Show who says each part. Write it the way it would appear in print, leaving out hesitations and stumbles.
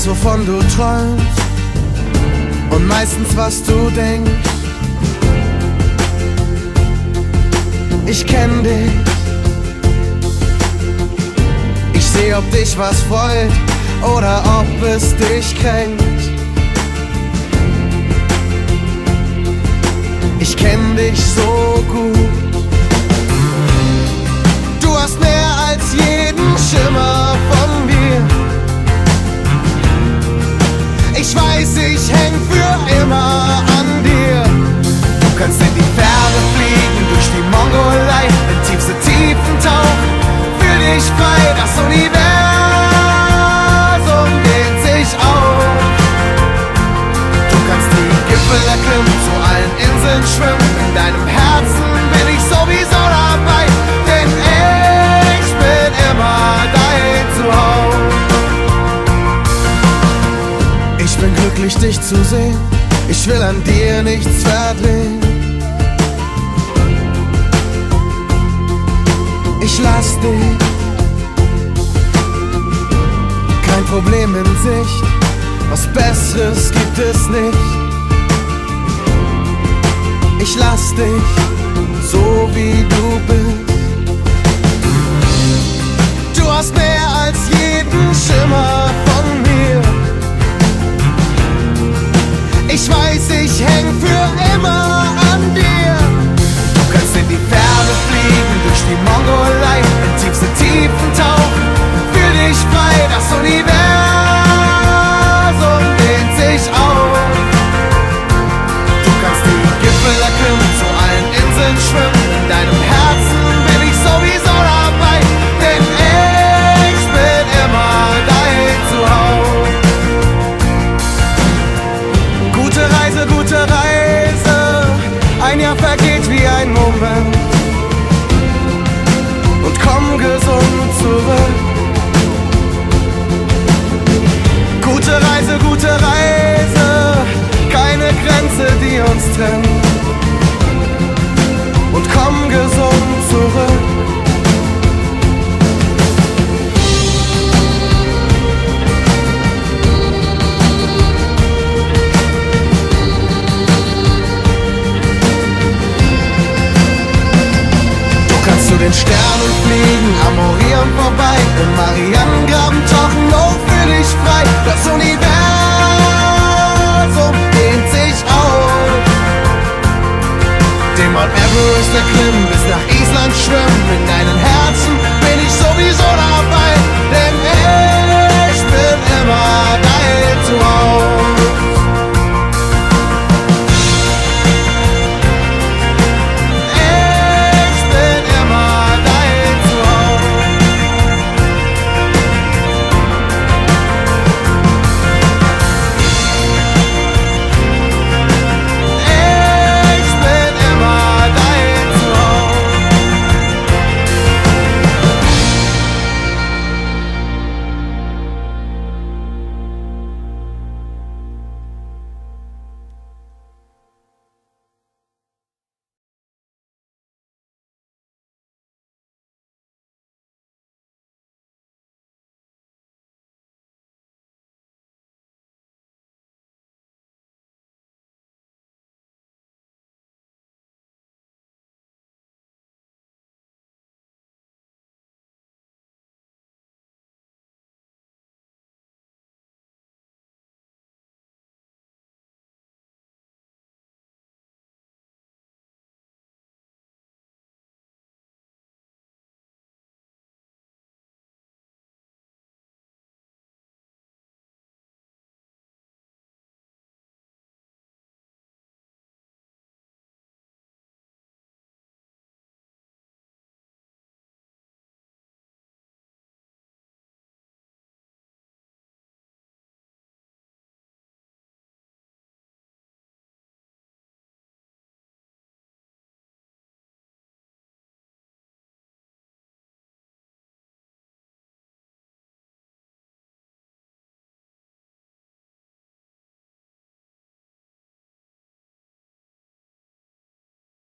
Speaker 1: weiß, wovon du träumst und meistens, was du denkst. Ich kenn dich, ich seh, ob dich was freut oder ob es dich kränkt. Ich kenn dich so gut. Du hast mehr als jeden Schimmer von mir. Ich weiß, ich häng für immer an dir. Du kannst in die Ferne fliegen, durch die Mongolei, in tiefste Tiefen tauchen, fühl dich frei, das Universum dehnt sich auf. Du kannst die Gipfel erklimmen, zu allen Inseln schwimmen, in deinem Herzen bin ich sowieso dabei, denn ich bin immer dein Zuhause. Ich bin glücklich, dich zu sehen, ich will an dir nichts verdrehen. Ich lass dich, kein Problem in Sicht, was Besseres gibt es nicht. Ich lass dich, so wie du bist. Du hast mehr als jeden Schimmer von mir. Ich weiß, ich häng für immer an dir. Du kannst in die Ferne fliegen, durch die Mongolei, in tiefste Tiefen tauchen, fühl dich frei, das Universum dehnt sich auf. Du kannst die Gipfel erklimmen, zu allen Inseln schwimmen, in deinem Herzen bin ich sowieso dabei, denn ich bin immer dein Zuhause. Gute Reise, ein Jahr vergeht wie ein Moment und komm gesund zurück. Gute Reise, keine Grenze, die uns trennt und komm gesund zurück. Zu den Sternen fliegen, am Orient vorbei, im Marianengraben tauchen, oh, fühl dich frei. Das Universum dehnt sich auf. Den Mount Everest erklimmen, bis nach Island schwimmen, in deinen Herzen bin ich sowieso dabei, denn ich bin immer dein Zuhause.